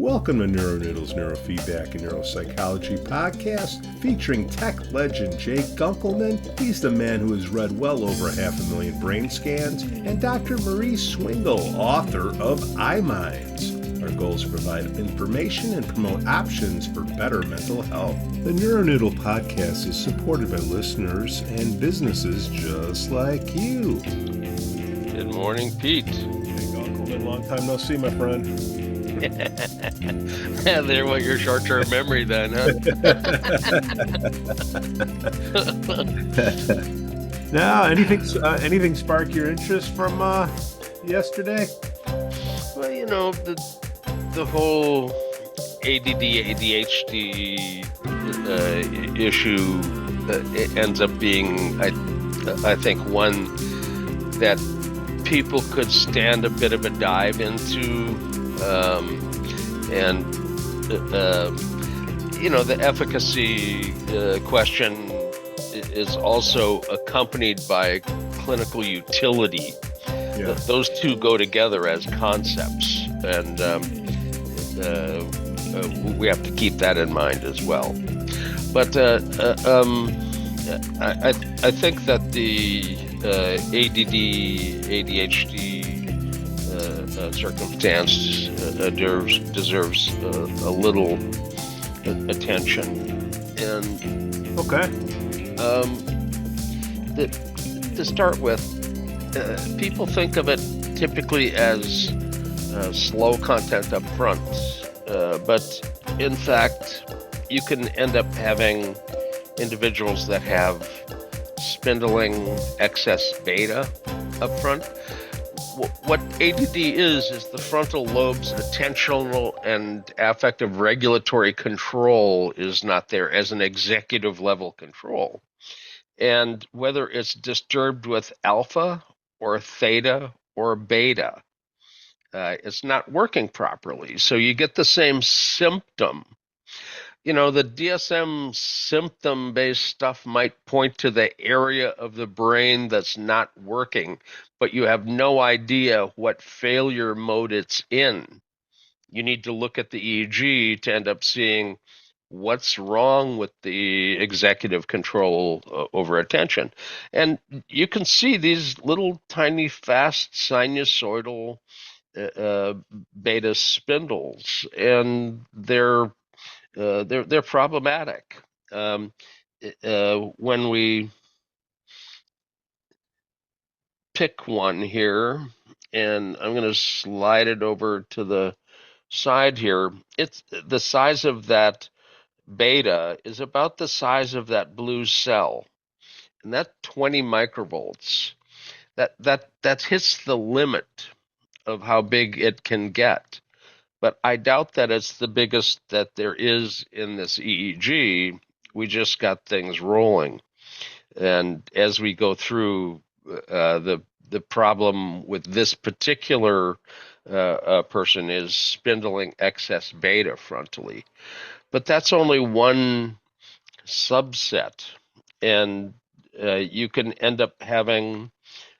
Welcome to NeuroNoodle's Neurofeedback and Neuropsychology podcast featuring tech legend Jay Gunkelman. He's the man who has read well over 500,000 brain scans, and Dr. Marie Swingle, author of iMinds. Our goal is to provide information and promote options for better mental health. The NeuroNoodle podcast is supported by listeners and businesses just like you. Good morning, Pete. Jay Gunkelman, long time no see, my friend. There went your short-term memory then, huh? Now, anything spark your interest from yesterday? Well, you know, the whole ADD ADHD issue it ends up being, I think, one that people could stand a bit of a dive into. The efficacy question is also accompanied by clinical utility. Yeah. Those two go together as concepts, and we have to keep that in mind as well. But I think that the ADD ADHD circumstance deserves a little attention. And okay, to start with, people think of it typically as slow content up front, but in fact, you can end up having individuals that have spindling excess beta up front. What ADD is the frontal lobe's attentional and affective regulatory control is not there as an executive level control. And whether it's disturbed with alpha or theta or beta, it's not working properly. So you get the same symptom. You know, the DSM symptom-based stuff might point to the area of the brain that's not working, but you have no idea what failure mode it's in. You need to look at the EEG to end up seeing what's wrong with the executive control over attention. And you can see these little tiny fast sinusoidal beta spindles, and they're problematic. When we pick one here, and I'm going to slide it over to the side here, it's the size of that beta is about the size of that blue cell, and that 20 microvolts. That hits the limit of how big it can get. But I doubt that it's the biggest that there is in this EEG. We just got things rolling. And as we go through, the problem with this particular person is spindling excess beta frontally. But that's only one subset. And you can end up having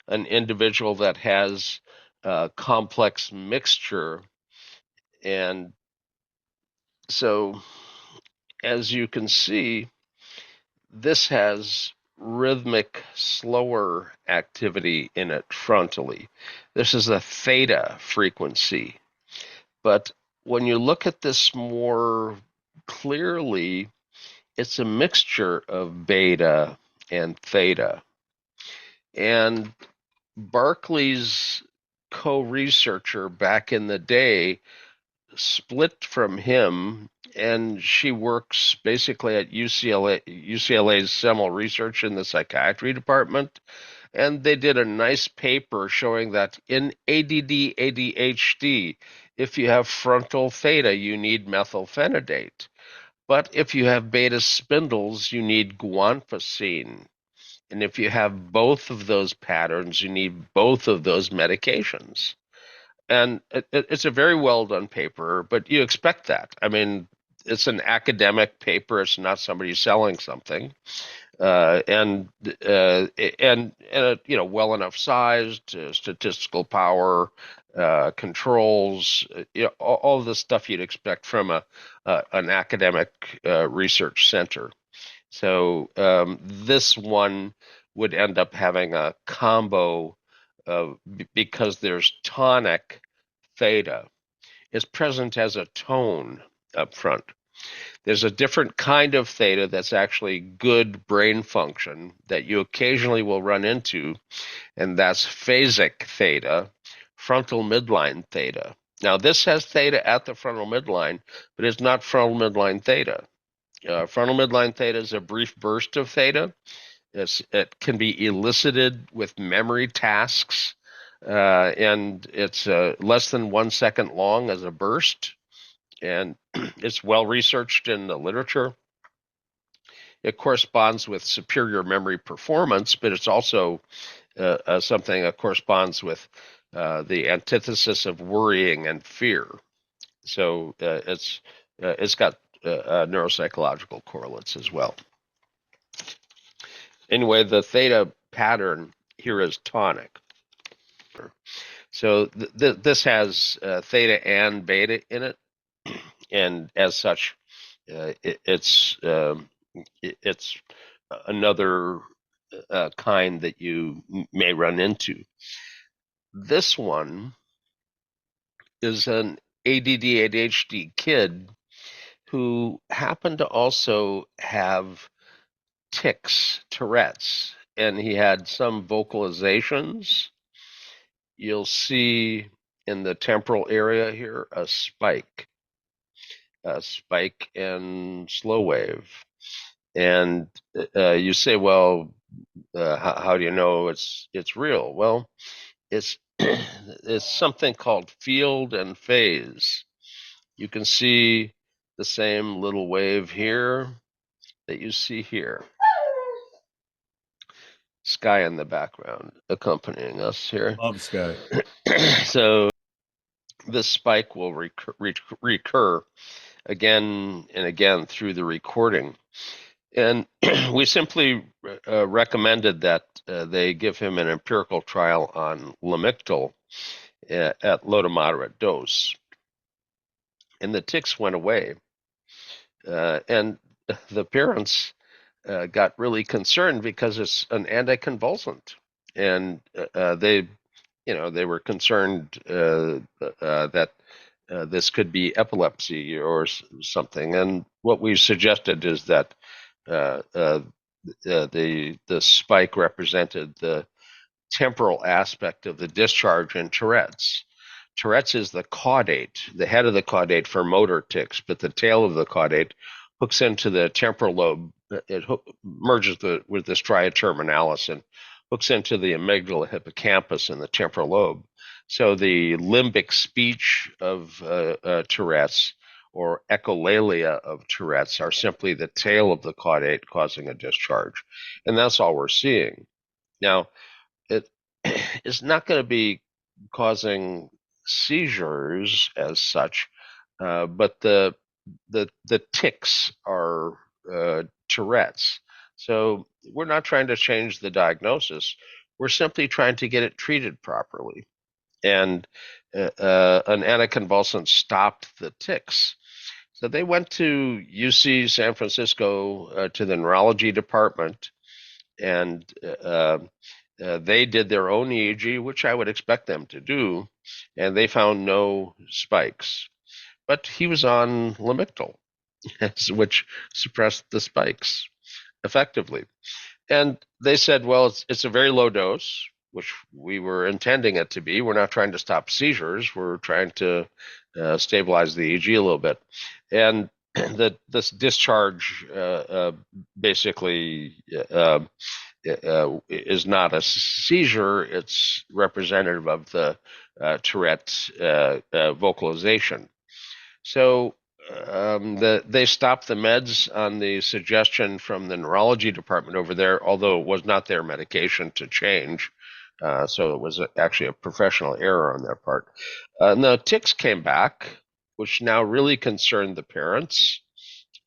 an individual that has a complex mixture. And so, as you can see, this has rhythmic, slower activity in it frontally. This is a theta frequency. But when you look at this more clearly, it's a mixture of beta and theta. And Barclay's co-researcher back in the day split from him, and she works basically at UCLA's Semel Research in the psychiatry department. And they did a nice paper showing that in ADD ADHD, if you have frontal theta, you need methylphenidate. But if you have beta spindles, you need guanfacine. And if you have both of those patterns, you need both of those medications. And it's a very well done paper, but you expect that. I mean, it's an academic paper. It's not somebody selling something. And well enough sized, statistical power, controls, all of the stuff you'd expect from an academic research center. So this one would end up having a combo because there's tonic theta. It's present as a tone up front. There's a different kind of theta that's actually good brain function that you occasionally will run into, and that's phasic theta, frontal midline theta. Now, this has theta at the frontal midline, but it's not frontal midline theta. Frontal midline theta is a brief burst of theta. It can be elicited with memory tasks, and it's less than 1 second long as a burst, and it's well researched in the literature. It corresponds with superior memory performance, but it's also something that corresponds with the antithesis of worrying and fear. So it's got neuropsychological correlates as well. Anyway, the theta pattern here is tonic. So this has theta and beta in it, and as such, it's another kind that you may run into. This one is an ADD ADHD kid who happened to also have tics, Tourette's, and he had some vocalizations. You'll see in the temporal area here a spike and slow wave. And you say, well, how do you know it's real? Well, it's it's something called field and phase. You can see the same little wave here that you see here. Sky in the background accompanying us here. Love Sky. So this spike will recur again and again through the recording. And we simply recommended that they give him an empirical trial on Lamictal at low to moderate dose. And the tics went away. And the parents got really concerned because it's an anticonvulsant. And they were concerned that this could be epilepsy or something. And what we suggested is that the spike represented the temporal aspect of the discharge in Tourette's. Tourette's is the caudate, the head of the caudate for motor tics, but the tail of the caudate hooks into the temporal lobe. It merges with the stria terminalis and hooks into the amygdala hippocampus in the temporal lobe. So the limbic speech of Tourette's or echolalia of Tourette's are simply the tail of the caudate causing a discharge. And that's all we're seeing. Now, it is not going to be causing seizures as such, but the tics are Tourette's. So we're not trying to change the diagnosis. We're simply trying to get it treated properly. And an anticonvulsant stopped the tics. So they went to UC San Francisco to the neurology department, and they did their own EEG, which I would expect them to do, and they found no spikes. But he was on Lamictal, which suppressed the spikes effectively. And they said, well, it's a very low dose, which we were intending it to be. We're not trying to stop seizures. We're trying to stabilize the EEG a little bit. And this discharge basically is not a seizure. It's representative of the Tourette vocalization. So they stopped the meds on the suggestion from the neurology department over there, although it was not their medication to change. So it was actually a professional error on their part. And the tics came back, which now really concerned the parents,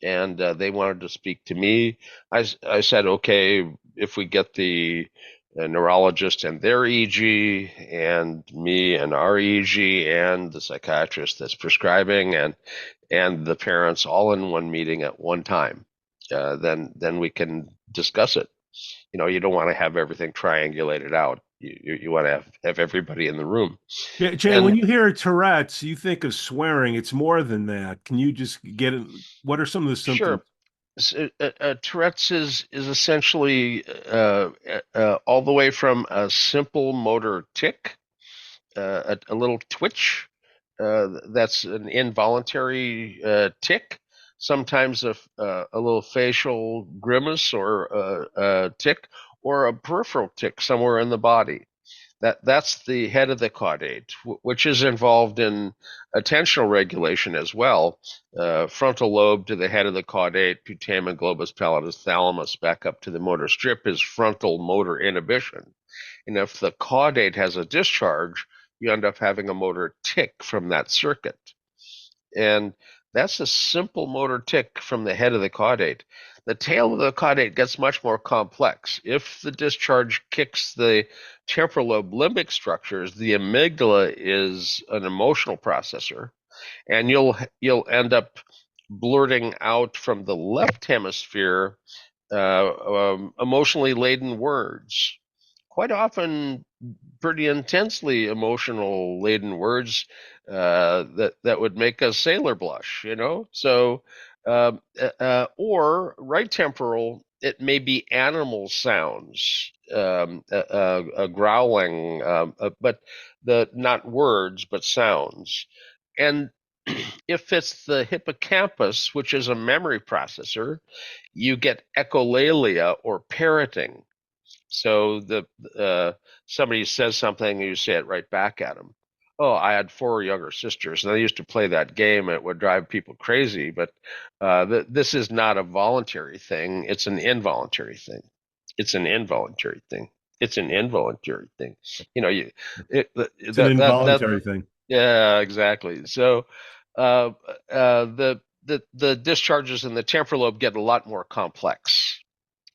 and they wanted to speak to me. I said, okay, if we get the a neurologist and their EEG, and me and our EEG, and the psychiatrist that's prescribing, and the parents all in one meeting at one time. Then we can discuss it. You don't want to have everything triangulated out. You want to have everybody in the room. Jay, when And you hear Tourette's, you think of swearing. It's more than that. Can you just get it? What are some of the symptoms? sure, Tourette's is essentially all the way from a simple motor tic, a little twitch, that's an involuntary tic, sometimes a little facial grimace or a tic, or a peripheral tic somewhere in the body. That's the head of the caudate, which is involved in attentional regulation as well. Frontal lobe to the head of the caudate, putamen, globus pallidus, thalamus, back up to the motor strip is frontal motor inhibition. And if the caudate has a discharge, you end up having a motor tic from that circuit. And that's a simple motor tic from the head of the caudate. The tail of the caudate gets much more complex. If the discharge kicks the temporal lobe limbic structures, the amygdala is an emotional processor, and you'll end up blurting out from the left hemisphere emotionally laden words, quite often pretty intensely emotional laden words that would make a sailor blush. So, or right temporal, it may be animal sounds, growling, but not words, but sounds. And if it's the hippocampus, which is a memory processor, you get echolalia or parroting. So somebody says something and you say it right back at them. Oh, I had four younger sisters, and I used to play that game. And it would drive people crazy, but this is not a voluntary thing. It's an involuntary thing. It's an involuntary thing. It's an involuntary thing. You know, you it, It's an that involuntary thing. yeah, exactly. So the discharges in the temporal lobe get a lot more complex.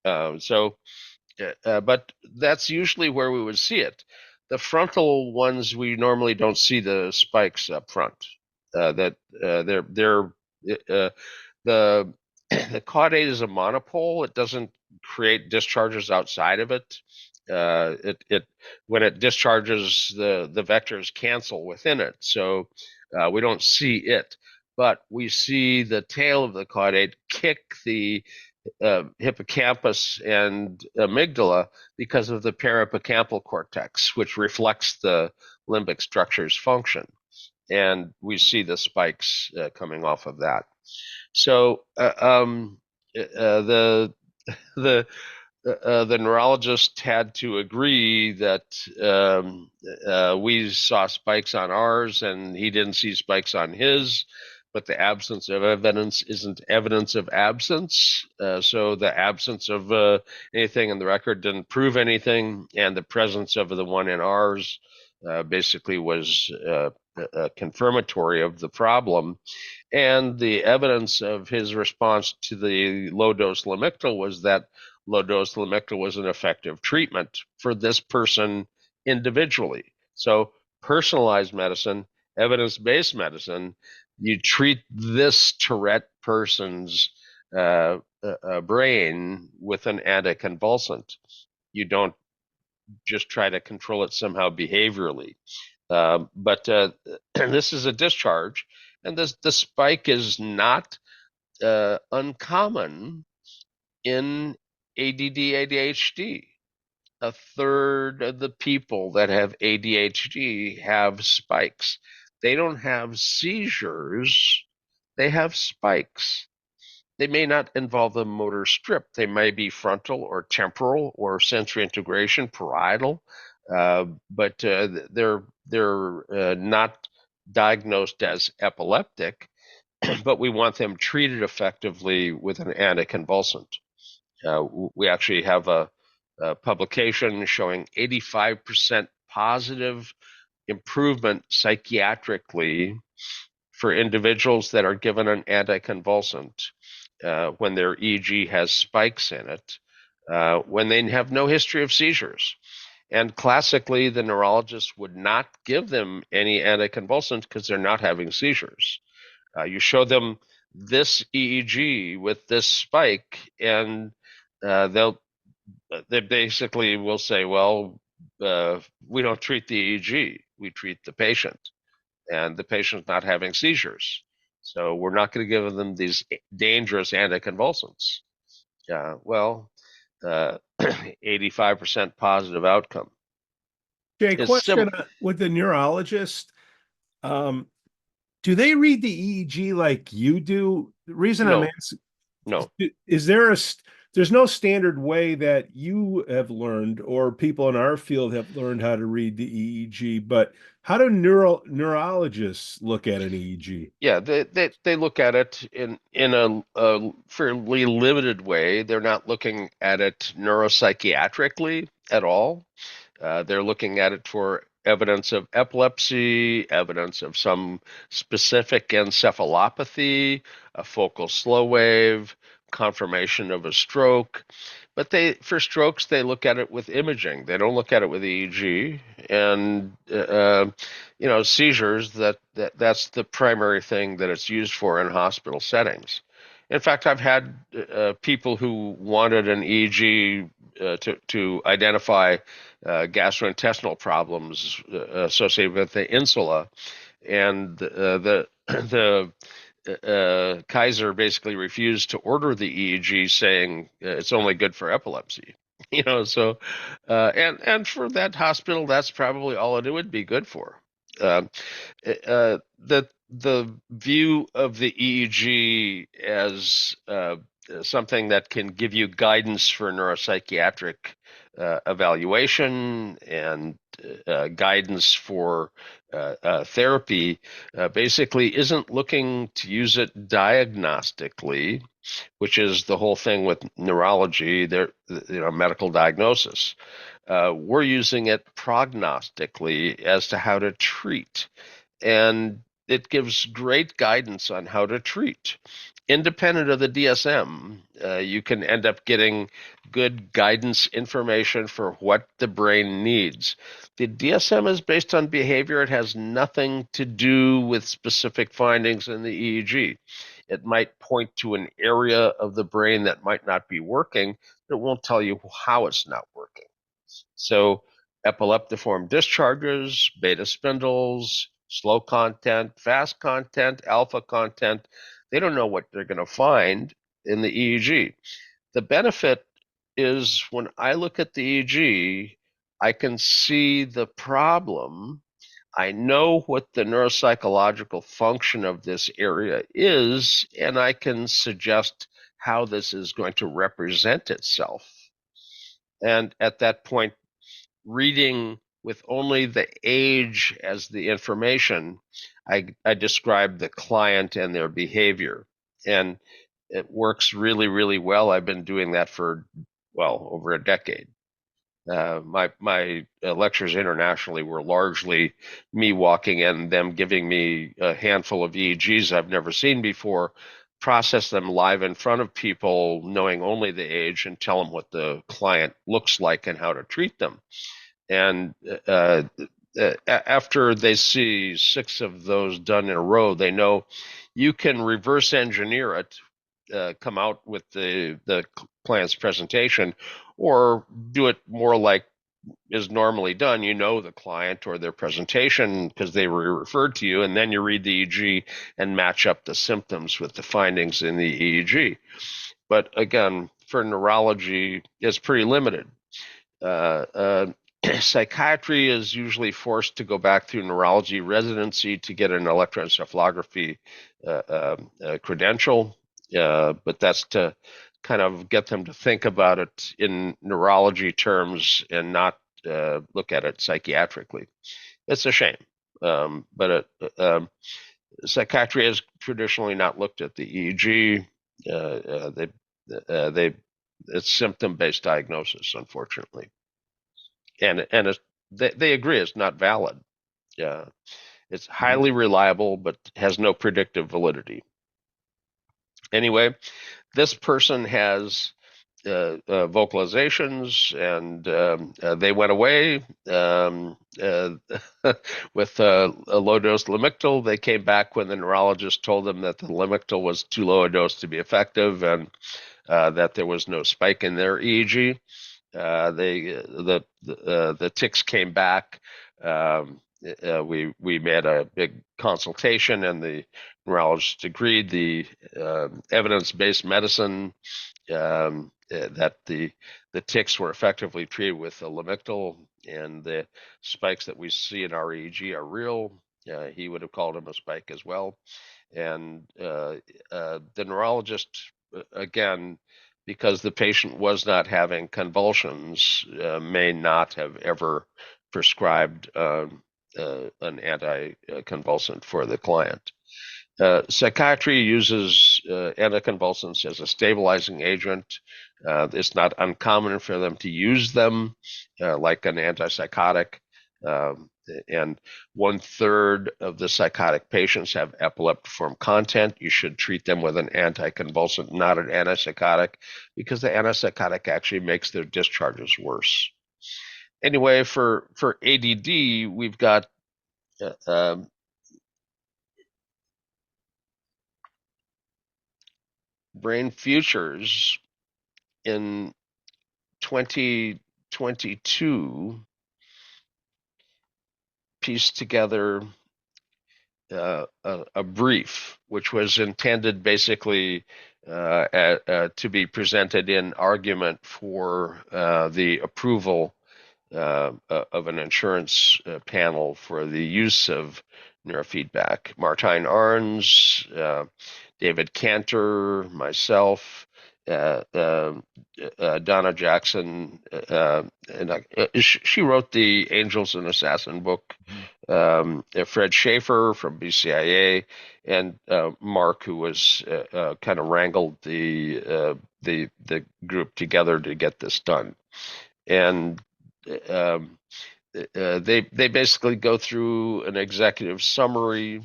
So but that's usually where we would see it. The frontal ones, we normally don't see the spikes up front. That they're the the caudate is a monopole. It doesn't create discharges outside of it. It when it discharges, the vectors cancel within it, so we don't see it. But we see the tail of the caudate kick the hippocampus and amygdala because of the parahippocampal cortex, which reflects the limbic structure's function. And we see the spikes coming off of that. So the the neurologist had to agree that we saw spikes on ours and he didn't see spikes on his, but the absence of evidence isn't evidence of absence. So the absence of anything in the record didn't prove anything, and the presence of the one in ours basically was confirmatory of the problem. And the evidence of his response to the low dose Lamictal was that low dose Lamictal was an effective treatment for this person individually. So, personalized medicine, evidence based medicine, you treat this Tourette person's brain with an anticonvulsant. You don't just try to control it somehow behaviorally. But this is a discharge, and the spike is not uncommon in ADD ADHD. A third of the people that have ADHD have spikes. They don't have seizures, they have spikes. They may not involve the motor strip. They may be frontal or temporal or sensory integration, parietal, but they're not diagnosed as epileptic. But we want them treated effectively with an anticonvulsant. We actually have a publication showing 85% positive improvement psychiatrically for individuals that are given an anticonvulsant when their EEG has spikes in it, when they have no history of seizures. And classically, the neurologist would not give them any anticonvulsant because they're not having seizures. You show them this EEG with this spike, and they basically will say, well, we don't treat the EEG, we treat the patient, and the patient's not having seizures. So we're not going to give them these dangerous anticonvulsants. Well, 85% positive outcome. Jay, It's question with the neurologist. Um, do they read the EEG like you do? The reason I'm no, asking no. is there's no standard way that you have learned or people in our field have learned how to read the EEG, but how do neurologists look at an EEG? Yeah, they look at it in a fairly limited way. They're not looking at it neuropsychiatrically at all. They're looking at it for evidence of epilepsy, evidence of some specific encephalopathy, a focal slow wave, confirmation of a stroke. But for strokes, they look at it with imaging. They don't look at it with EEG. And seizures, that's the primary thing that it's used for in hospital settings. In fact, I've had people who wanted an EEG to identify gastrointestinal problems associated with the insula, and the Kaiser basically refused to order the EEG, saying it's only good for epilepsy. So and for that hospital, that's probably all it would be good for. Um, the view of the EEG as something that can give you guidance for neuropsychiatric evaluation and guidance for therapy basically isn't looking to use it diagnostically, which is the whole thing with neurology, medical diagnosis. We're using it prognostically as to how to treat, and it gives great guidance on how to treat. Independent of the DSM, you can end up getting good guidance information for what the brain needs. The DSM is based on behavior. It has nothing to do with specific findings in the EEG. It might point to an area of the brain that might not be working, but it won't tell you how it's not working. So epileptiform discharges, beta spindles, slow content, fast content, alpha content, they don't know what they're going to find in the EEG. The benefit is when I look at the EEG, I can see the problem. I know what the neuropsychological function of this area is, and I can suggest how this is going to represent itself. And at that point, reading with only the age as the information, I describe the client and their behavior. And it works really, really well. I've been doing that for, well, over a decade. My lectures internationally were largely me walking in, them giving me a handful of EEGs I've never seen before, process them live in front of people, knowing only the age, and tell them what the client looks like and how to treat them. And after they see 6 of those done in a row, they know you can reverse engineer it, come out with the client's presentation, or do it more like is normally done. You know the client or their presentation because they were referred to you, and then you read the EEG and match up the symptoms with the findings in the EEG. But again, for neurology, it's pretty limited. Psychiatry is usually forced to go back through neurology residency to get an electroencephalography credential, but that's to kind of get them to think about it in neurology terms and not look at it psychiatrically. It's a shame, but psychiatry has traditionally not looked at the EEG. They it's symptom-based diagnosis, unfortunately, and they agree it's not valid. Yeah, it's highly reliable, but has no predictive validity. Anyway, this person has vocalizations, and they went away with a low dose Lamictal. They came back when the neurologist told them that the Lamictal was too low a dose to be effective, and that there was no spike in their EEG. The tics came back. We made a big consultation, and the neurologist agreed. The evidence-based medicine that the tics were effectively treated with a Lamictal, and the spikes that we see in our EEG are real. He would have called them a spike as well. And the neurologist, again, because the patient was not having convulsions, may not have ever prescribed an anticonvulsant for the client. Psychiatry uses anticonvulsants as a stabilizing agent. It's not uncommon for them to use them like an antipsychotic. And 1/3 of the psychotic patients have epileptiform content. You should treat them with an anticonvulsant, not an antipsychotic, because the antipsychotic actually makes their discharges worse. Anyway, for ADD, we've got brain futures in 2022 pieced together a brief, which was intended basically to be presented in argument for the approval of an insurance panel for the use of neurofeedback. Martijn Arns, David Cantor, myself, Donna Jackson, and she wrote the Angels and Assassin book. Fred Schaefer from BCIA, and Mark, who was kind of wrangled the group together to get this done. And they basically go through an executive summary.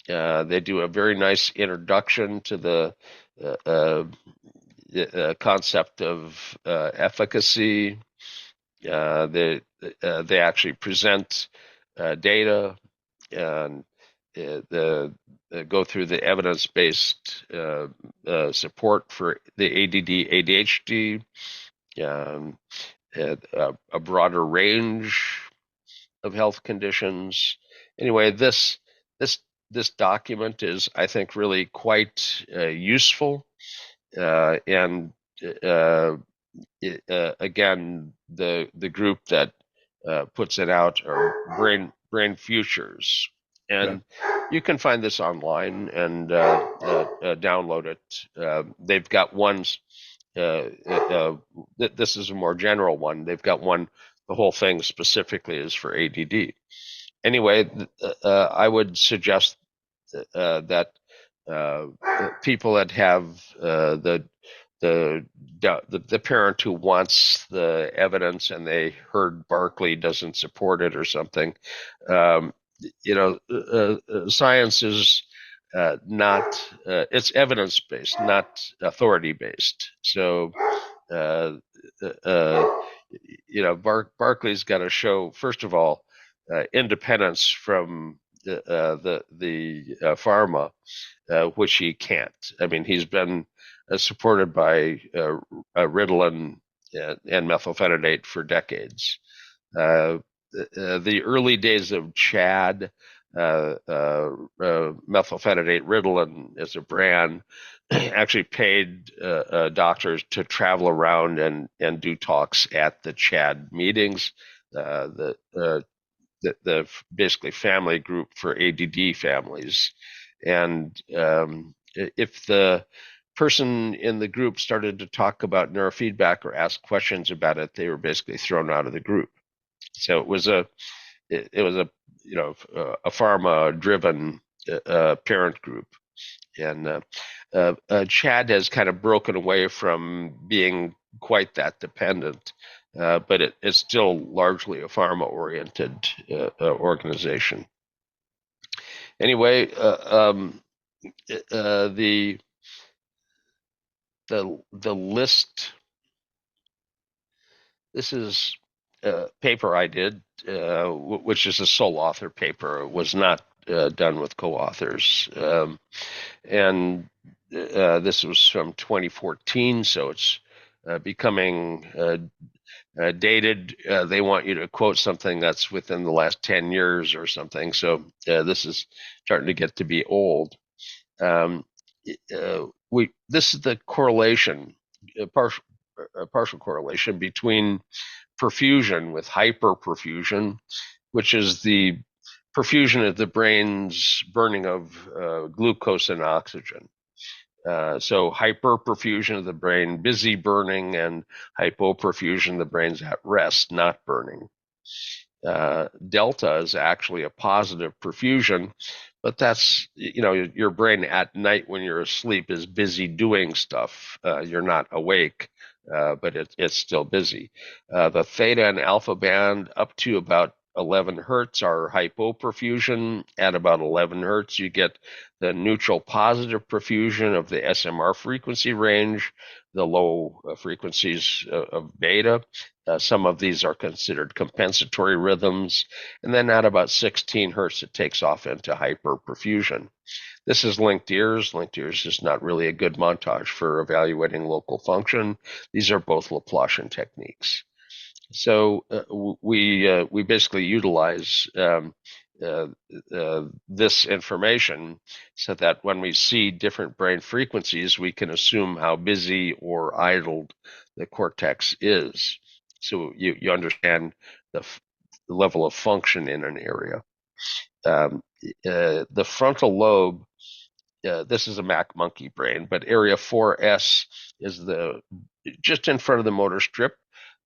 They do a very nice introduction to the concept of efficacy. They actually present data, and go through the evidence-based support for the ADD ADHD, a broader range of health conditions. Anyway, this document is, I think, really quite useful, and again, the group that puts it out are Brain Futures, and you can find this online and download it. They've got ones. This is a more general one. They've got one. The whole thing specifically is for ADD. Anyway, I would suggest that people that have the parent who wants the evidence and they heard Barkley doesn't support it or something, science is not it's evidence based, not authority based. So Barkley's got to show, first of all, independence from the pharma, which he can't. I mean, he's been supported by Ritalin and methylphenidate for decades. The early days of CHAD, methylphenidate Ritalin as a brand, actually paid doctors to travel around and do talks at the CHAD meetings. The basically family group for ADD families, and if the person in the group started to talk about neurofeedback or ask questions about it, they were basically thrown out of the group. So it was a pharma driven parent group, and CHAD has kind of broken away from being quite that dependent, but it's still largely a pharma-oriented organization. Anyway, the list This is a paper I did, which is a sole author paper. It was not done with co-authors. And this was from 2014, so it's becoming dated. They want you to quote something that's within the last 10 years or something. So this is starting to get to be old. This is the correlation, partial correlation between perfusion with hyperperfusion, which is the perfusion of the brain's burning of glucose and oxygen. So hyperperfusion of the brain, busy burning, and hypoperfusion, the brain's at rest, not burning. Delta is actually a positive perfusion, but that's, your brain at night when you're asleep is busy doing stuff. You're not awake, but it's still busy. The theta and alpha band up to about 11 hertz are hypoperfusion. At about 11 hertz, you get the neutral positive perfusion of the SMR frequency range, the low frequencies of beta. Some of these are considered compensatory rhythms. And then at about 16 hertz, it takes off into hyperperfusion. This is linked ears. Linked ears is not really a good montage for evaluating local function. These are both Laplacian techniques. So we basically utilize this information so that when we see different brain frequencies, we can assume how busy or idled the cortex is. So you understand the level of function in an area. The frontal lobe, this is a Mac monkey brain, but area 4S is just in front of the motor strip.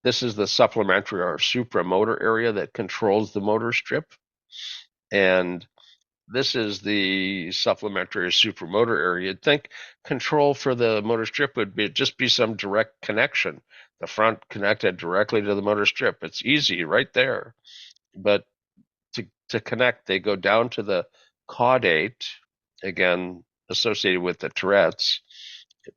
This is the supplementary or supramotor area that controls the motor strip. And this is the supplementary or supramotor area. You'd think control for the motor strip would just be some direct connection. The front connected directly to the motor strip. It's easy right there. But to connect, they go down to the caudate, again, associated with the Tourette's,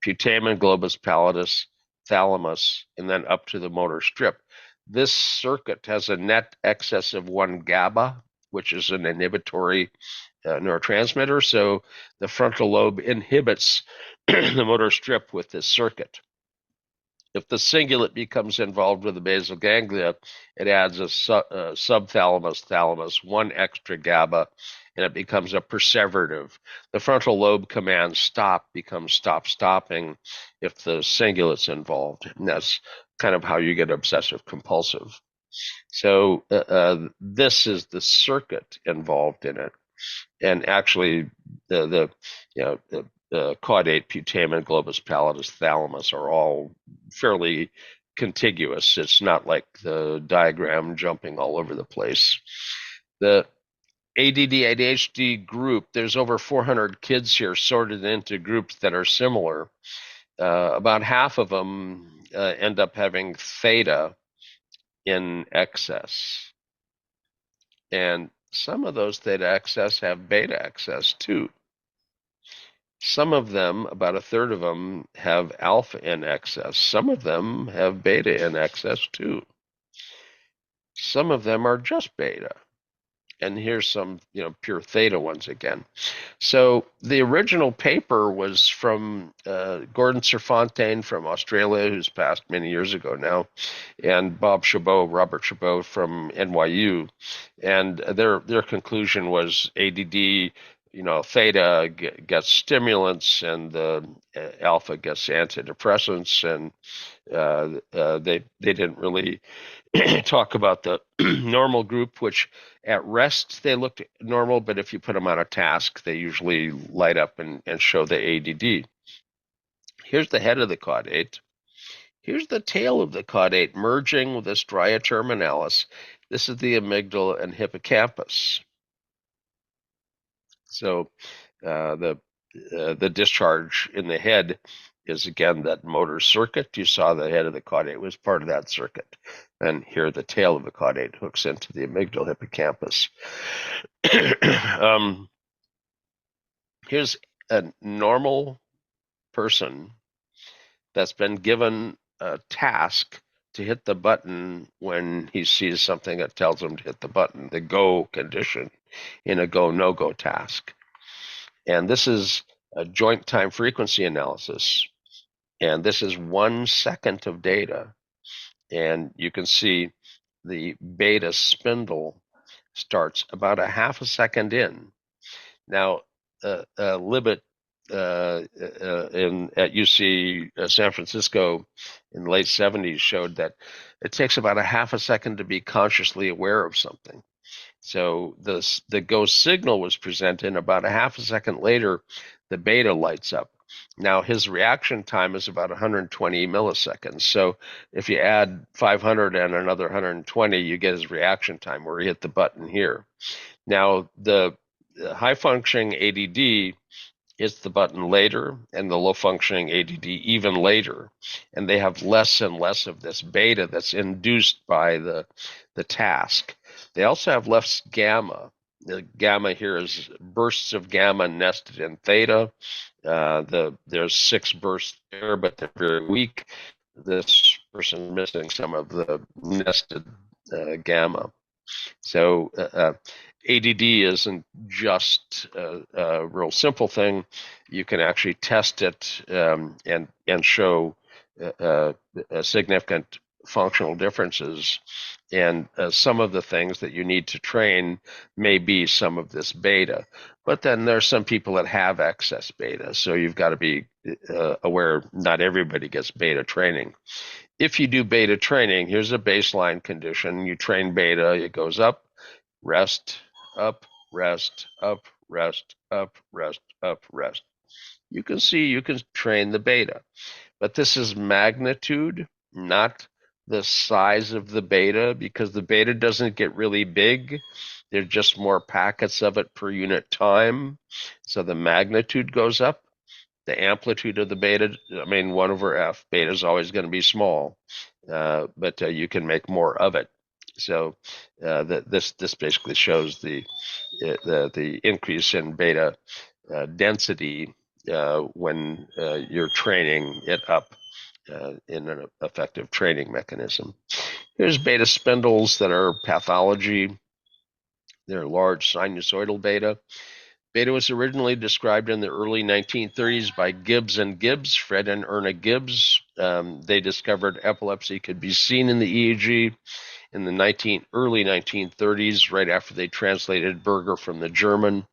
putamen, globus pallidus, thalamus, and then up to the motor strip. This circuit has a net excess of 1 GABA, which is an inhibitory neurotransmitter. So the frontal lobe inhibits the motor strip with this circuit. If the cingulate becomes involved with the basal ganglia, it adds a subthalamus, thalamus, 1 extra GABA, and it becomes a perseverative. The frontal lobe command stop becomes stop stopping if the cingulate's involved. And that's kind of how you get obsessive compulsive. So this is the circuit involved in it. And actually the caudate, putamen, globus pallidus, thalamus are all fairly contiguous. It's not like the diagram jumping all over the place. The ADD ADHD group, there's over 400 kids here sorted into groups that are similar. About half of them end up having theta in excess. And some of those theta excess have beta excess too. Some of them, about a third of them, have alpha in excess. Some of them have beta in excess too. Some of them are just beta. And here's some, pure theta ones again. So the original paper was from Gordon Serfontaine from Australia, who's passed many years ago now, and Robert Chabot from NYU. And their conclusion was ADD, theta gets stimulants and the alpha gets antidepressants, and they didn't really talk about the normal group, which at rest they looked normal, but if you put them on a task, they usually light up and show the ADD. Here's the head of the caudate. Here's the tail of the caudate merging with the stria terminalis. This is the amygdala and hippocampus. So the discharge in the head is again that motor circuit. You saw the head of the caudate was part of that circuit. And here the tail of the caudate hooks into the amygdala hippocampus. Here's a normal person that's been given a task to hit the button when he sees something that tells him to hit the button, the go condition in a go, no-go task. And this is a joint time frequency analysis. And this is 1 second of data. And you can see the beta spindle starts about a half a second in. Now, Libet at UC San Francisco in the late 70s showed that it takes about a half a second to be consciously aware of something. So the go signal was presented, and about a half a second later, the beta lights up. Now, his reaction time is about 120 milliseconds. So if you add 500 and another 120, you get his reaction time where he hit the button here. Now, the high functioning ADD hits the button later, and the low functioning ADD even later. And they have less and less of this beta that's induced by the task. They also have less gamma. The gamma here is bursts of gamma nested in theta. There's 6 bursts there, but they're very weak. This person is missing some of the nested gamma. So ADD isn't just a real simple thing. You can actually test it and show significant functional differences. And some of the things that you need to train may be some of this beta. But then there's some people that have excess beta. So you've got to be aware not everybody gets beta training. If you do beta training, here's a baseline condition. You train beta, it goes up, rest, up, rest, up, rest, up, rest, up, rest. You can see you can train the beta. But this is magnitude, not the size of the beta, because the beta doesn't get really big. There's just more packets of it per unit time. So the magnitude goes up. The amplitude of the beta, 1 over f, beta is always going to be small, but you can make more of it. So this basically shows the increase in beta density when you're training it up in an effective training mechanism. Here's beta spindles that are pathology. They're large sinusoidal beta. Beta was originally described in the early 1930s by Gibbs and Gibbs, Fred and Erna Gibbs. They discovered epilepsy could be seen in the EEG in the early 1930s, right after they translated Berger from the German,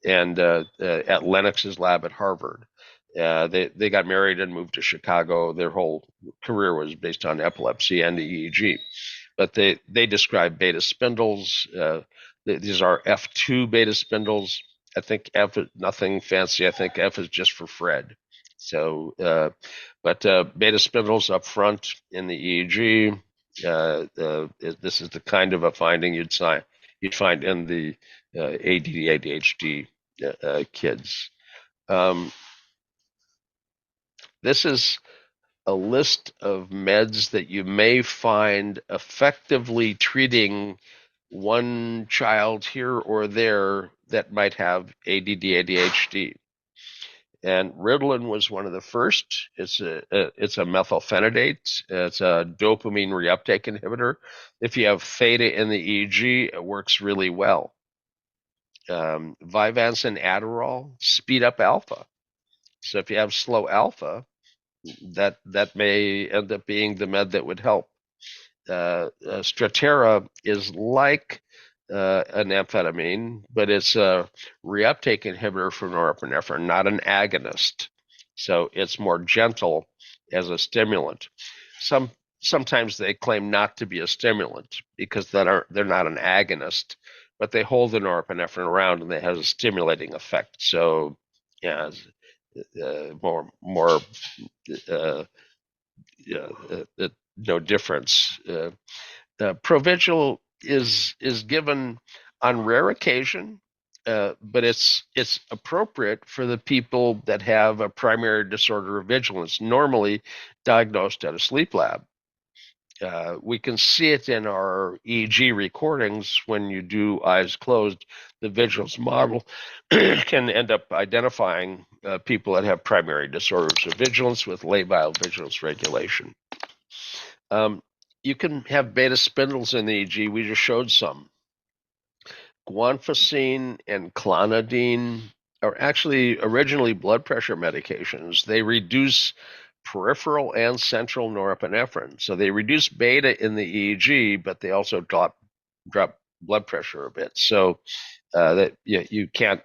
and at Lennox's lab at Harvard. They got married and moved to Chicago. Their whole career was based on epilepsy and the EEG. But they describe beta spindles. These are F2 beta spindles. I think F is nothing fancy. I think F is just for Fred. So, but beta spindles up front in the EEG. This is the kind of a finding you'd find in the ADD ADHD kids. This is a list of meds that you may find effectively treating one child here or there that might have ADD ADHD. And Ritalin was one of the first. It's a methylphenidate. It's a dopamine reuptake inhibitor. If you have theta in the EEG, it works really well. Vyvanse and Adderall speed up alpha. So if you have slow alpha, that may end up being the med that would help. Strattera is like an amphetamine, but it's a reuptake inhibitor for norepinephrine, not an agonist. So it's more gentle as a stimulant. Sometimes they claim not to be a stimulant because they're not an agonist, but they hold the norepinephrine around and they have a stimulating effect. So yeah, no difference. Provigil is given on rare occasion, but it's appropriate for the people that have a primary disorder of vigilance, normally diagnosed at a sleep lab. We can see it in our EEG recordings when you do eyes closed. The vigilance model can end up identifying people that have primary disorders of vigilance with labile vigilance regulation. you can have beta spindles in the EEG. We just showed some. Guanfacine and clonidine are actually originally blood pressure medications. They reduce peripheral and central norepinephrine. So they reduce beta in the EEG, but they also drop blood pressure a bit. So that you can't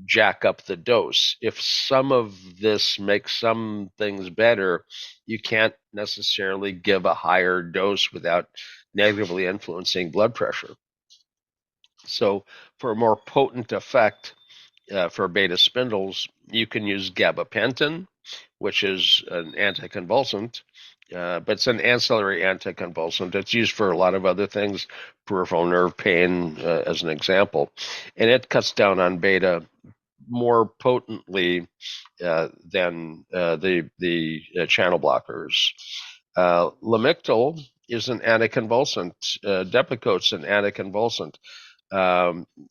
jack up the dose. If some of this makes some things better, you can't necessarily give a higher dose without negatively influencing blood pressure. So for a more potent effect for beta spindles, you can use gabapentin, which is an anticonvulsant, but it's an ancillary anticonvulsant. It's used for a lot of other things, peripheral nerve pain as an example, and it cuts down on beta more potently than the channel blockers. Lamictal is an anticonvulsant. Depakote's an anticonvulsant.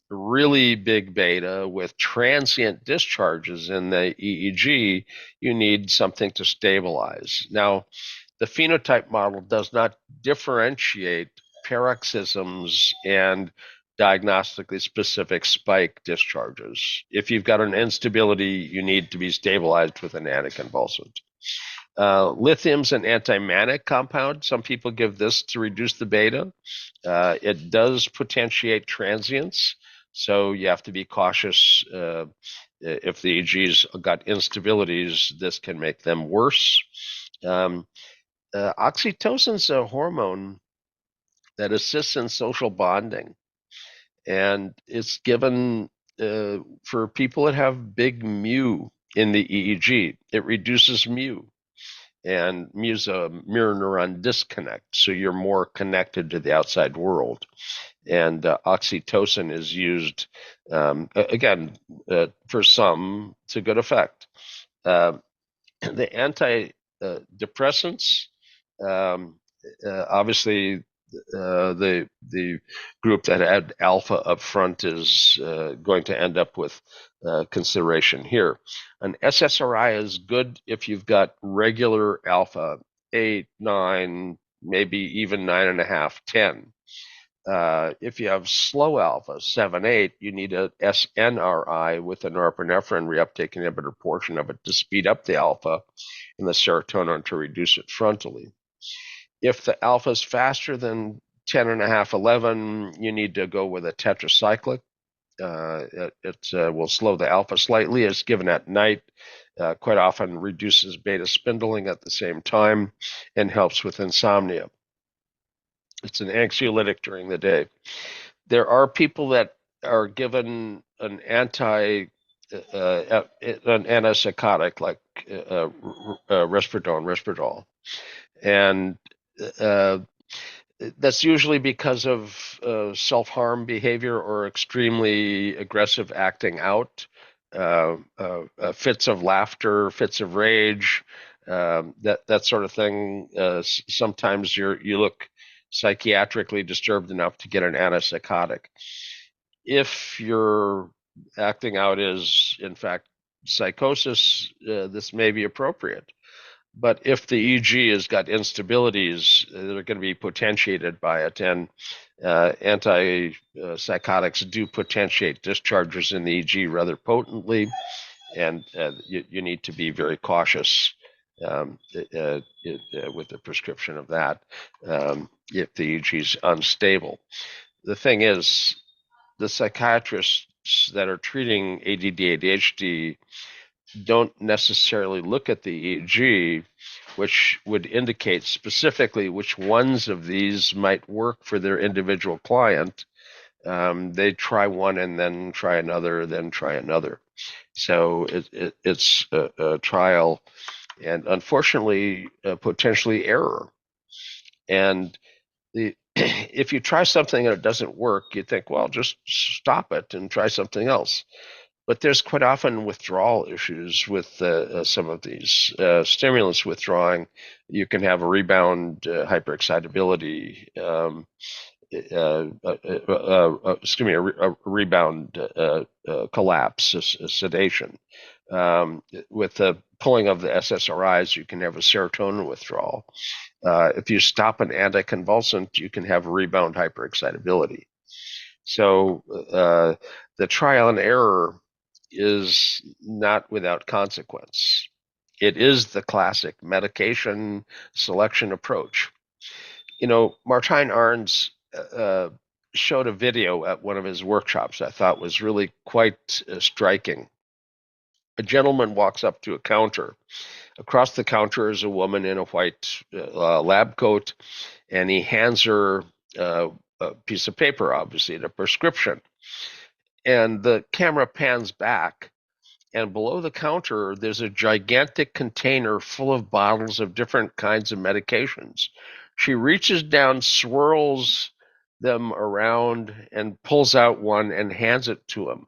Really big beta with transient discharges in the EEG, you need something to stabilize. Now, the phenotype model does not differentiate paroxysms and diagnostically specific spike discharges. If you've got an instability, you need to be stabilized with an anticonvulsant. Lithium's an antimanic compound. Some people give this to reduce the beta. It does potentiate transients, so you have to be cautious. If the EEG's got instabilities, this can make them worse. Oxytocin's a hormone that assists in social bonding, and it's given for people that have big mu in the EEG. It reduces mu, and mu's a mirror neuron disconnect, so you're more connected to the outside world. And oxytocin is used, again, for some to good effect. The antidepressants, obviously, the group that had alpha up front is going to end up with consideration here. An SSRI is good if you've got regular alpha, 8, 9, maybe even 9.5, 10. If you have slow alpha, 7, 8, you need a SNRI with a norepinephrine reuptake inhibitor portion of it to speed up the alpha and the serotonin to reduce it frontally. If the alpha is faster than 10.5, 11, you need to go with a tetracyclic. It will slow the alpha slightly. It's given at night. Quite often reduces beta spindling at the same time and helps with insomnia. It's an anxiolytic during the day. There are people that are given an antipsychotic like risperidone, and that's usually because of self-harm behavior or extremely aggressive acting out, fits of laughter, fits of rage, that sort of thing. Sometimes you look psychiatrically disturbed enough to get an antipsychotic. If your acting out is in fact psychosis, this may be appropriate. But if the EEG has got instabilities, they're going to be potentiated by it, and antipsychotics do potentiate discharges in the EEG rather potently, and you need to be very cautious with the prescription of that if the EEG is unstable. The thing is, the psychiatrists that are treating ADD ADHD don't necessarily look at the EEG, which would indicate specifically which ones of these might work for their individual client. They try one and then try another, then try another. So it's a trial and unfortunately potentially error. And if you try something and it doesn't work, you think, well, just stop it and try something else. But there's quite often withdrawal issues with some of these stimulants withdrawing. You can have a rebound hyperexcitability, a rebound collapse, sedation. With the pulling of the SSRIs, you can have a serotonin withdrawal. If you stop an anticonvulsant, you can have rebound hyperexcitability. So the trial and error is not without consequence. It is the classic medication selection approach. Martijn Arns showed a video at one of his workshops I thought was really quite striking. A gentleman walks up to a counter. Across the counter is a woman in a white lab coat, and he hands her a piece of paper, obviously, a prescription. And the camera pans back, and below the counter, there's a gigantic container full of bottles of different kinds of medications. She reaches down, swirls them around, and pulls out one and hands it to him.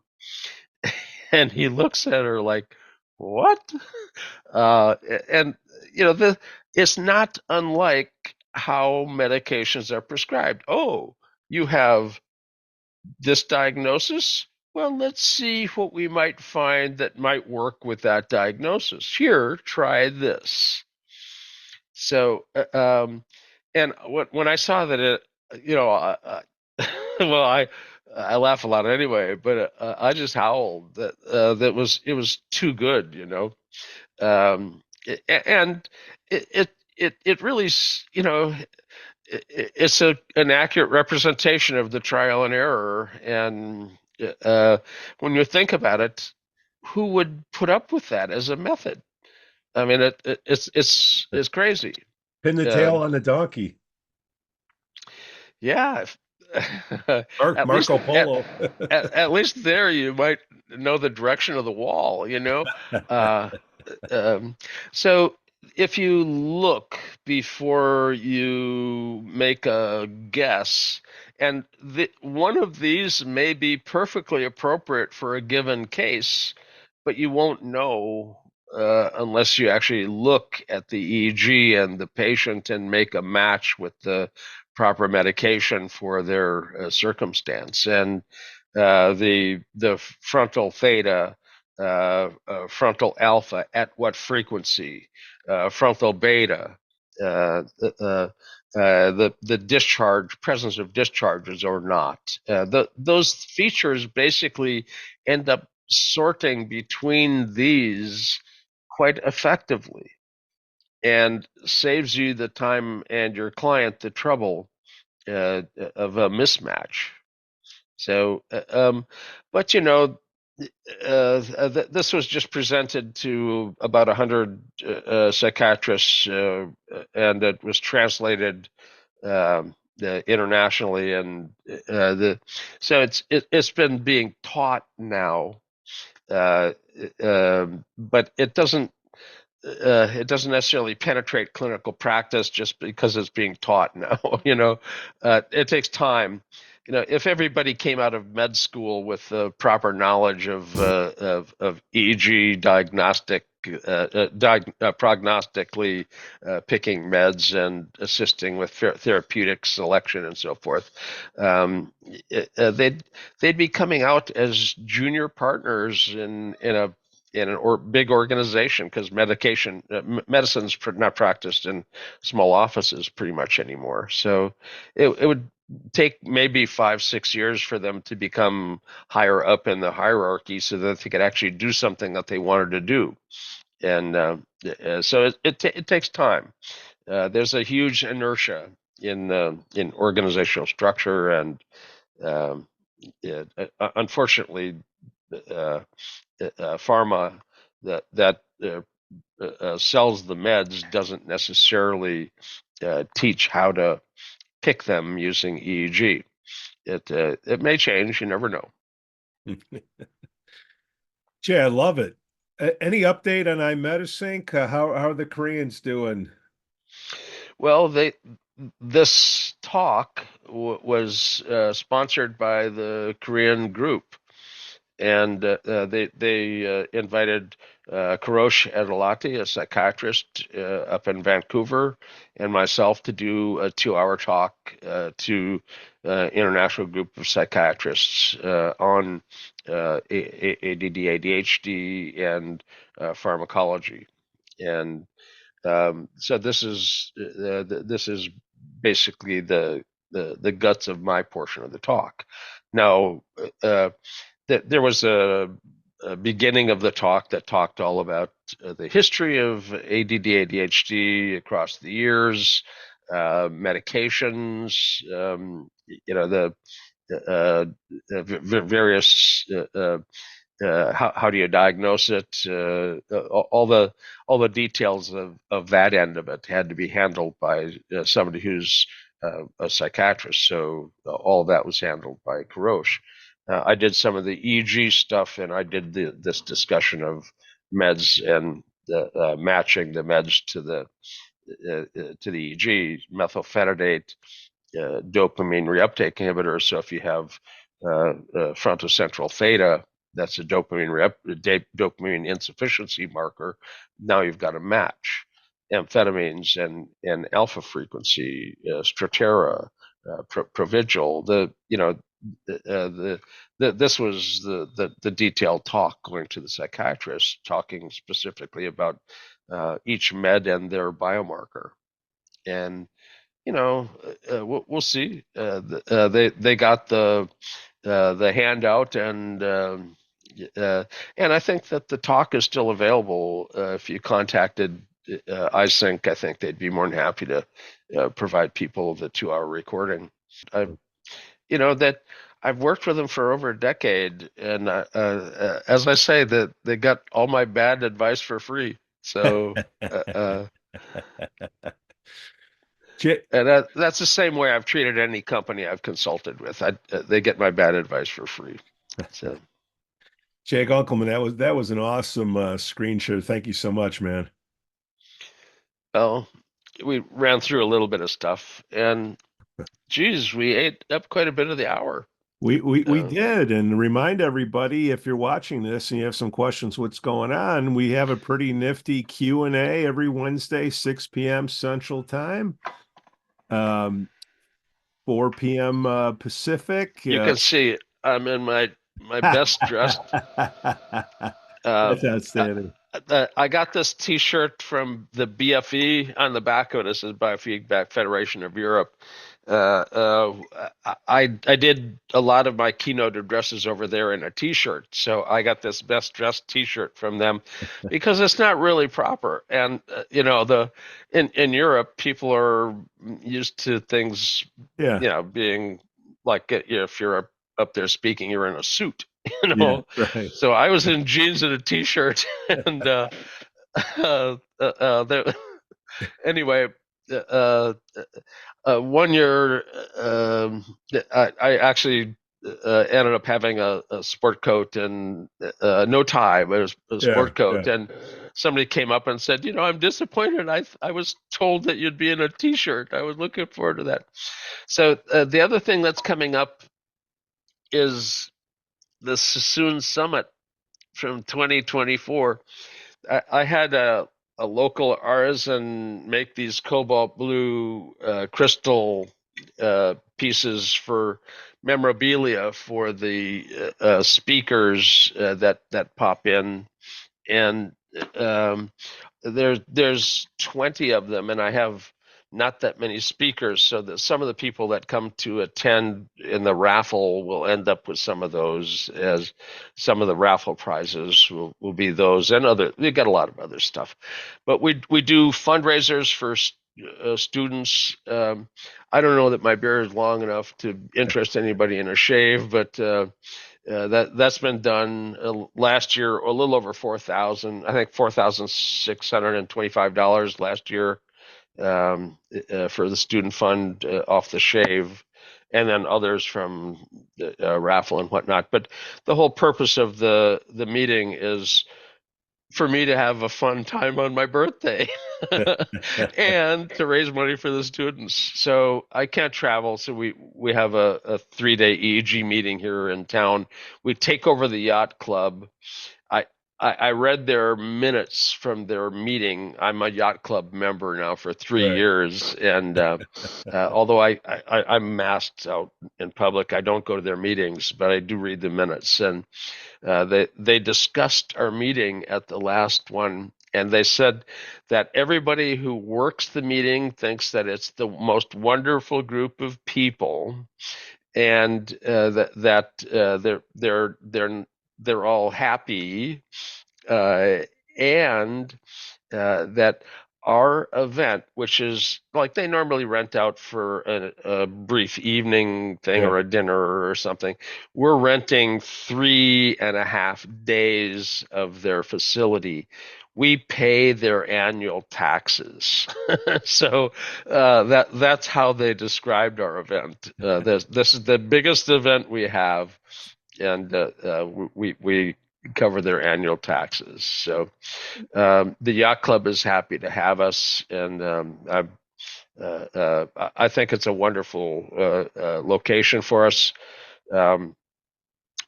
And he looks at her like, "What?" And it's not unlike how medications are prescribed. Oh, you have this diagnosis? Well, let's see what we might find that might work with that diagnosis. Here, try this. So, and when I saw that well, I laugh a lot anyway, but I just howled that it was too good, and it really, it's an accurate representation of the trial and error. And when you think about it, who would put up with that as a method? I mean, it's crazy. Pin the tail on the donkey. Yeah. At least Marco Polo. at least there you might know the direction of the wall, Uh, so if you look before you make a guess, and one of these may be perfectly appropriate for a given case, but you won't know unless you actually look at the EEG and the patient and make a match with the proper medication for their circumstance. And the frontal theta, frontal alpha, at what frequency, frontal beta, the discharge, presence of discharges or not. Those features basically end up sorting between these quite effectively, and saves you the time and your client the trouble of a mismatch. So, but this was just presented to about 100 psychiatrists, and it was translated internationally, and so it's been being taught now, but it doesn't necessarily penetrate clinical practice just because it's being taught now. It takes time. If everybody came out of med school with the proper knowledge of EEG diagnostic, prognostically picking meds and assisting with therapeutic selection and so forth, they'd be coming out as junior partners in an big organization, because medicine's not practiced in small offices pretty much anymore. So it would take maybe 5-6 years for them to become higher up in the hierarchy so that they could actually do something that they wanted to do. And so it takes time. There's a huge inertia in organizational structure, and unfortunately, pharma that sells the meds doesn't necessarily teach how to pick them using EEG. It may change. You never know. Jay, I love it. Any update on iMedisync? How are the Koreans doing? Well, this talk was sponsored by the Korean group, and they invited Karosh Edilati, a psychiatrist up in Vancouver, and myself to do a 2-hour talk to international group of psychiatrists on ADD, ADHD, and pharmacology. And so this is basically the guts of my portion of the talk. Now, there was a beginning of the talk that talked all about the history of ADD, ADHD across the years, medications, the various how do you diagnose it? All the details of that end of it had to be handled by somebody who's a psychiatrist. So all of that was handled by Karosh. I did some of the EEG stuff, and I did this discussion of meds and matching the meds to the EEG, methylphenidate, dopamine reuptake inhibitor. So if you have frontocentral theta, that's a dopamine insufficiency marker. Now you've got a match. Amphetamines and alpha frequency, Strattera, Provigil. This was the detailed talk going to the psychiatrist, talking specifically about each med and their biomarker. And we'll see. They got the handout, and I think that the talk is still available. If you contacted iSync, I think they'd be more than happy to provide people the 2-hour recording. That I've worked with them for over a decade, and as I say, that they got all my bad advice for free. So. And that's the same way I've treated any company I've consulted with. They get my bad advice for free. So, Jay Gunkelman, that was an awesome screen share. Thank you so much, man. Well, we ran through a little bit of stuff, and geez, we ate up quite a bit of the hour. We did, and remind everybody, if you're watching this and you have some questions, what's going on? We have a pretty nifty Q&A every Wednesday, 6 p.m. Central Time, 4 p.m. Pacific. You can see I'm in my best dressed. That's outstanding. I got this T-shirt from the BFE. On the back of it, it says Biofeedback Federation of Europe. I did a lot of my keynote addresses over there in a T-shirt, so I got this best dressed T-shirt from them because it's not really proper. And in Europe, people are used to things, being like if you're up there speaking, you're in a suit. Yeah, right. So I was in jeans and a T-shirt, and anyway, 1 year, I actually ended up having a sport coat and no tie, but it was a sport coat. Yeah. And somebody came up and said, I'm disappointed. I was told that you'd be in a T-shirt. I was looking forward to that. So the other thing that's coming up is the Suisun Summit from 2024. I had a local artisan make these cobalt blue crystal pieces for memorabilia for the speakers that pop in, and there's 20 of them, and I have not that many speakers, so that some of the people that come to attend in the raffle will end up with some of those, as some of the raffle prizes will be those, and we got a lot of other stuff. But we do fundraisers for students. I don't know that my beard is long enough to interest anybody in a shave, but that's been done last year, a little over 4,000. I think $4,625 last year for the student fund off the shave, and then others from the raffle and whatnot. But the whole purpose of the meeting is for me to have a fun time on my birthday and to raise money for the students. So I can't travel. So we have a 3-day EEG meeting here in town. We take over the yacht club. I read their minutes from their meeting. I'm a yacht club member now for 3 years, and although I'm masked out in public, I don't go to their meetings, but I do read the minutes. And they discussed our meeting at the last one And they said that everybody who works the meeting thinks that it's the most wonderful group of people, and they're all happy, and that our event, which is like they normally rent out for a brief evening thing or a dinner or something, we're renting 3.5 days of their facility. We pay their annual taxes. So that's how they described our event. This is the biggest event we have, and we cover their annual taxes. So the yacht club is happy to have us, and I think it's a wonderful location for us.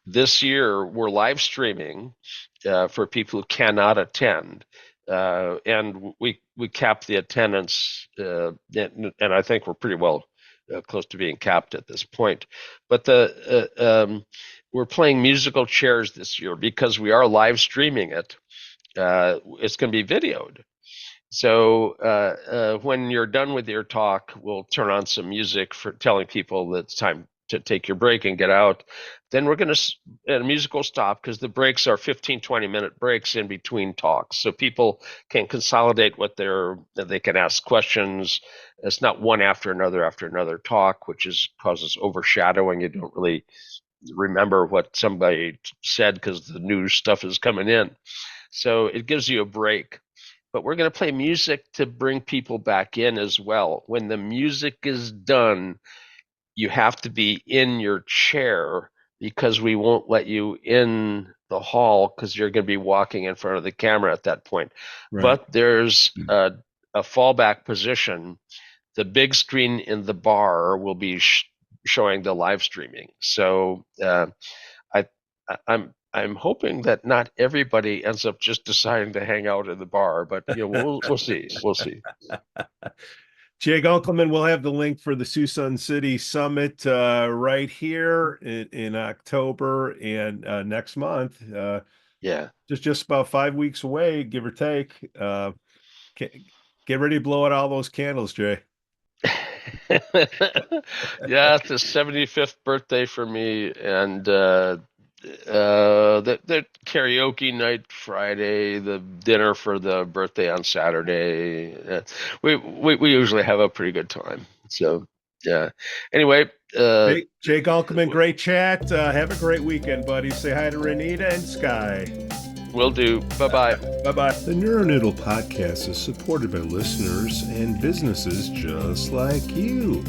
This year we're live streaming for people who cannot attend, and we cap the attendance, and I think we're pretty well close to being capped at this point. But we're playing musical chairs this year because we are live streaming it. It's going to be videoed. So when you're done with your talk, we'll turn on some music for telling people that it's time to take your break and get out. Then we're going to, and music will stop because the breaks are 15, 20-minute breaks in between talks. So people can consolidate they can ask questions. It's not one after another talk, which causes overshadowing. You don't really remember what somebody said because the new stuff is coming in. So it gives you a break. But we're going to play music to bring people back in as well. When the music is done, you have to be in your chair because we won't let you in the hall because you're going to be walking in front of the camera at that point. Right. But there's a fallback position. The big screen in the bar will be showing the live streaming. So I'm hoping that not everybody ends up just deciding to hang out in the bar, but we'll see. We'll see. Jay Gunkelman will have the link for the Suisun City Summit right here in October and next month. Yeah, just about 5 weeks away, give or take. Get ready to blow out all those candles, Jay. Yeah, it's the 75th birthday for me, and the karaoke night Friday, the dinner for the birthday on Saturday. We usually have a pretty good time. So yeah. Anyway, Jay Gunkelman, great chat. Have a great weekend, buddy. Say hi to Renita and Sky. Will do. Bye-bye. Bye-bye. The Neuronoodle podcast is supported by listeners and businesses just like you.